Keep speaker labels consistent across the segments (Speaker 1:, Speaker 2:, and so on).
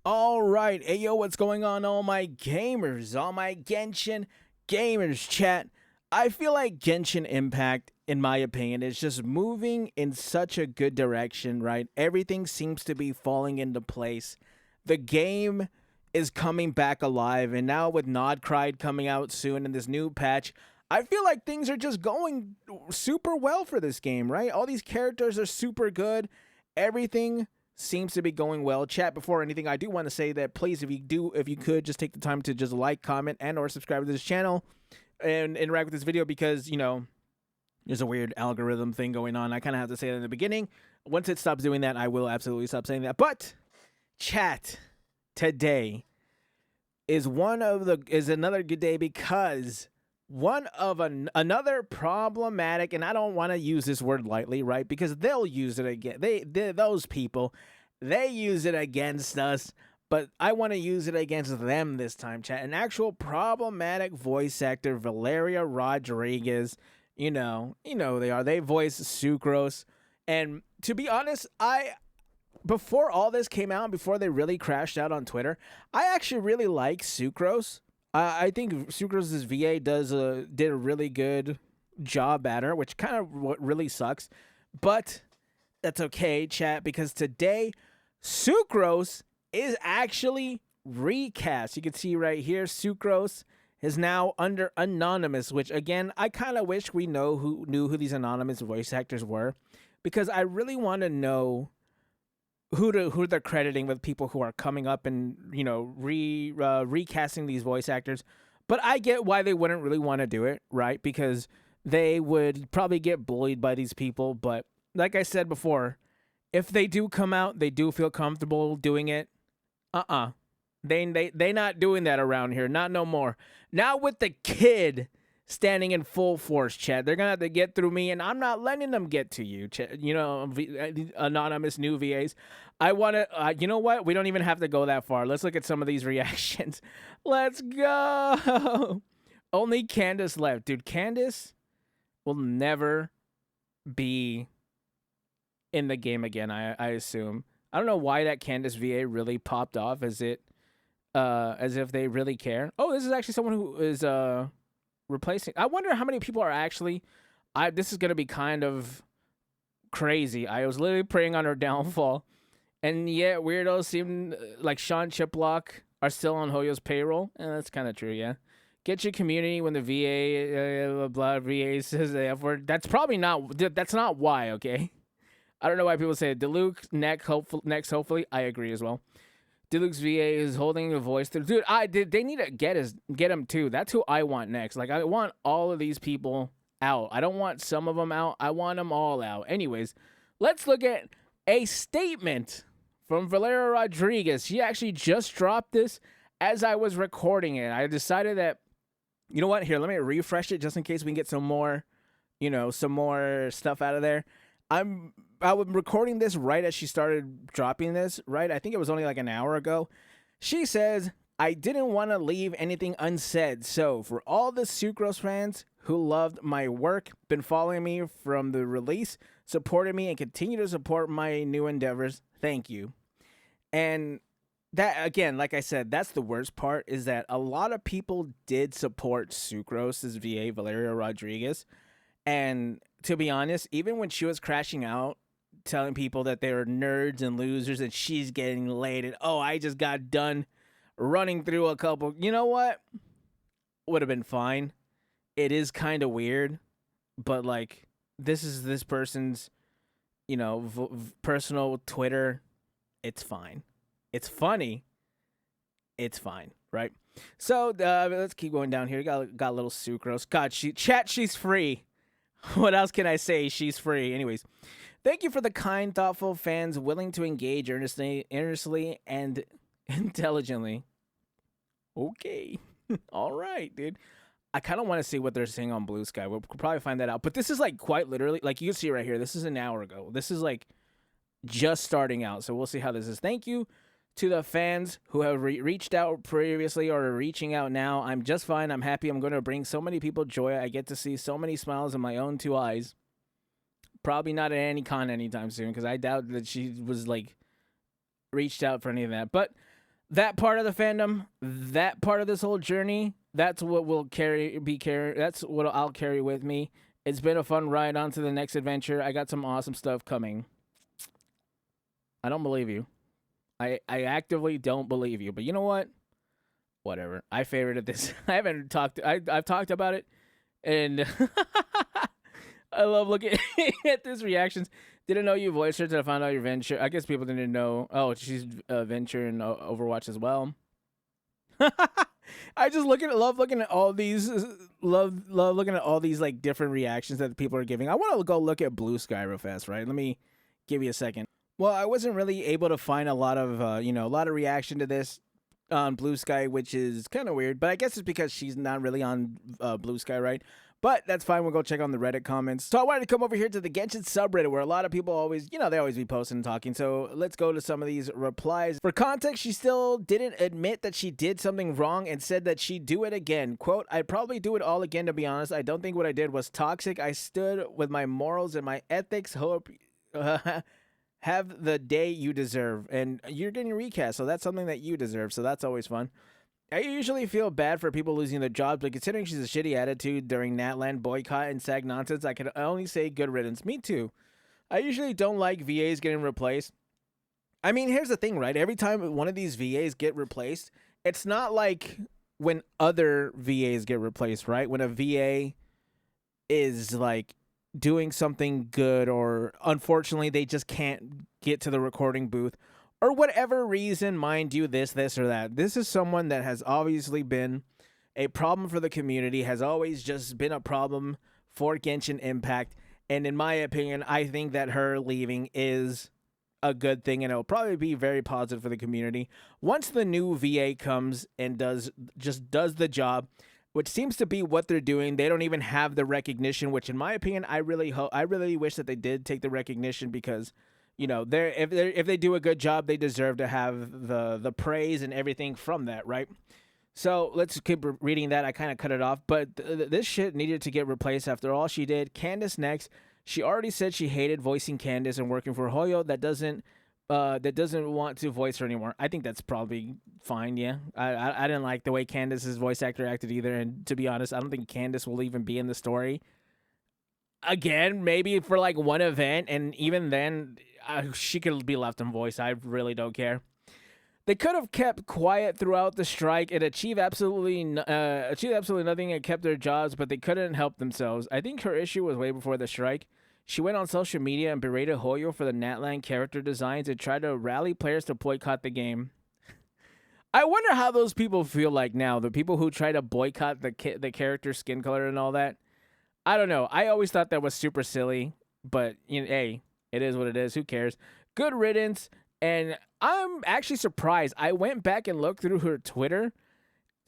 Speaker 1: All right, hey yo, what's going on, all my gamers, all my Genshin gamers chat? I feel like Genshin Impact, in my opinion, is just moving in such a good direction, right? Everything seems to be falling into place. The game is coming back alive, and now with Nodcride coming out soon in this new patch, I feel like things are just going super well for this game, right? All these characters are super good. Everything seems to be going well. Chat, before anything, I do want to say that please, if you could just take the time to just like, comment, and or subscribe to this channel and interact with this video, because there's a weird algorithm thing going on. I kind of have to say that in the beginning. Once it stops doing that, I will absolutely stop saying that. But chat, today is another good day, because one of another problematic, and I don't want to use this word lightly, right? Because they'll use it again. Those people, they use it against us, but I want to use it against them this time, chat. An actual problematic voice actor, Valeria Rodriguez. You know who they are. They voice Sucrose, and to be honest, before all this came out, before they really crashed out on Twitter, I actually really like Sucrose. I think Sucrose'S VA did a really good job at her, which kind of what really sucks. But that's okay, chat, because today Sucrose is actually recast. You can see right here, Sucrose is now under Anonymous, which again, I kind of wish we knew who these anonymous voice actors were, because I really want to know who they're crediting with people who are coming up and recasting these voice actors. But I get why they wouldn't really want to do it, right? Because they would probably get bullied by these people. But like I said before, if they do come out, they do feel comfortable doing it. They not doing that around here, not no more. Now with the kid standing in full force, chat, they're gonna have to get through me, and I'm not letting them get to you, chat. Anonymous new VAs. I want to, you know what? We don't even have to go that far. Let's look at some of these reactions. Let's go. Only Candace left. Dude, Candace will never be in the game again, I assume. I don't know why that Candace VA really popped off as if they really care. Oh, this is actually someone who is replacing. I wonder how many people are actually. This is gonna be kind of crazy. I was literally praying on her downfall, and yet weirdos seem like Sean Chiplock are still on Hoyo's payroll, and that's kind of true. Yeah, get your community when the VA says the F word. That's probably not. That's not why. Okay, I don't know why people say it. Deluxe next. Hopefully, I agree as well. Deluxe VA is holding a voice through. Dude, they need to get him too. That's who I want next. Like, I want all of these people out. I don't want some of them out. I want them all out. Anyways, let's look at a statement from Valeria Rodriguez. She actually just dropped this as I was recording it. I decided that, you know what? Here, let me refresh it just in case we can get some more stuff out of there. I was recording this right as she started dropping this, right? I think it was only like an hour ago. She says, I didn't want to leave anything unsaid. So for all the Sucrose fans who loved my work, been following me from the release, supported me, and continue to support my new endeavors, thank you. And that, again, like I said, that's the worst part, is that a lot of people did support Sucrose'S VA, Valeria Rodriguez. And to be honest, even when she was crashing out, telling people that they were nerds and losers and she's getting laid, and I just got done running through a couple, you know what? Would have been fine. It is kind of weird, but like, this is this person's, personal Twitter. It's fine. It's funny. It's fine, right? So let's keep going down here. Got a little Sucrose. God, she's free. What else can I say? She's free. Anyways, thank you for the kind, thoughtful fans willing to engage earnestly and intelligently. Okay. All right, dude. I kind of want to see what they're saying on Blue Sky. We'll probably find that out. But this is like quite literally, like you can see right here, this is an hour ago. This is like just starting out. So we'll see how this is. Thank you to the fans who have reached out previously or are reaching out now. I'm just fine. I'm happy. I'm going to bring so many people joy. I get to see so many smiles in my own two eyes. Probably not at any con anytime soon, because I doubt that she was like reached out for any of that. But that part of the fandom, that part of this whole journey, that's what will that's what I'll carry with me. It's been a fun ride on to the next adventure. I got some awesome stuff coming. I don't believe you. I actively don't believe you. But you know what? Whatever. I favorited this. I haven't talked. I've talked about it, and I love looking at these reactions. Didn't know you voiced her till I found out your Venture. I guess people didn't know. Oh, she's Venture in Overwatch as well. I just love looking at all these, love looking at all these like different reactions that people are giving. I want to go look at Blue Sky real fast, right? Let me give you a second. Well, I wasn't really able to find a lot of, a lot of reaction to this on Blue Sky, which is kind of weird. But I guess it's because she's not really on Blue Sky, right? But that's fine. We'll go check on the Reddit comments. So I wanted to come over here to the Genshin subreddit where a lot of people always, they always be posting and talking. So let's go to some of these replies. For context, she still didn't admit that she did something wrong and said that she'd do it again. Quote, I'd probably do it all again, to be honest. I don't think what I did was toxic. I stood with my morals and my ethics. Hope have the day you deserve. And you're getting recast, so that's something that you deserve. So that's always fun. I usually feel bad for people losing their jobs, but considering she's a shitty attitude during Natland boycott and SAG nonsense, I can only say good riddance. Me too. I usually don't like VAs getting replaced. I mean, here's the thing, right? Every time one of these VAs get replaced, it's not like when other VAs get replaced, right? When a VA is like doing something good, or unfortunately they just can't get to the recording booth, or whatever reason, mind you, this or that. This is someone that has obviously been a problem for the community, has always just been a problem for Genshin Impact. And in my opinion, I think that her leaving is a good thing, and it'll probably be very positive for the community. Once the new VA comes and does the job, which seems to be what they're doing, they don't even have the recognition, which in my opinion, I really wish that they did take the recognition, because if they do a good job, they deserve to have the praise and everything from that, right? So let's keep reading that. I kind of cut it off, but this shit needed to get replaced after all she did. Candace next. She already said she hated voicing Candace and working for Hoyo. That doesn't want to voice her anymore. I think that's probably fine. Yeah, I didn't like the way Candace's voice actor acted either, and to be honest, I don't think Candace will even be in the story again. Maybe for like one event, and even then, she could be left in voice. I really don't care. They could have kept quiet throughout the strike and achieved absolutely nothing and kept their jobs, but they couldn't help themselves. I think her issue was way before the strike. She went on social media and berated Hoyo for the Natland character designs and tried to rally players to boycott the game. I wonder how those people feel like now, the people who try to boycott the character skin color and all that. I don't know. I always thought that was super silly, but hey, it is what it is. Who cares? Good riddance. And I'm actually surprised. I went back and looked through her Twitter.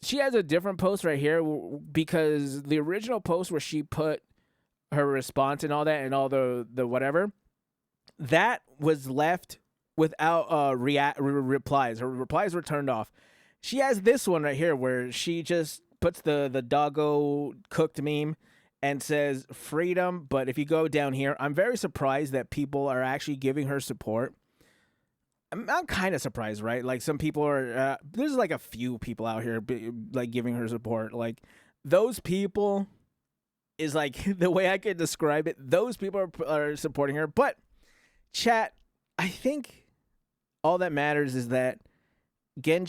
Speaker 1: She has a different post right here, because the original post where she put her response and all that and all the whatever, that was left without replies. Her replies were turned off. She has this one right here where she just puts the doggo cooked meme and says freedom. But if you go down here, I'm very surprised that people are actually giving her support. I'm kind of surprised, right? Like, some people are, there's like a few people out here like giving her support. Like, those people is like the way I could describe it. Those people are supporting her. But chat, I think all that matters is that I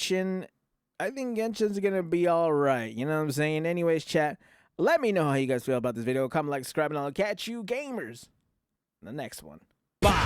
Speaker 1: think Genshin's going to be all right. You know what I'm saying? Anyways, chat, let me know how you guys feel about this video. Comment, like, subscribe, and I'll catch you gamers in the next one. Bye.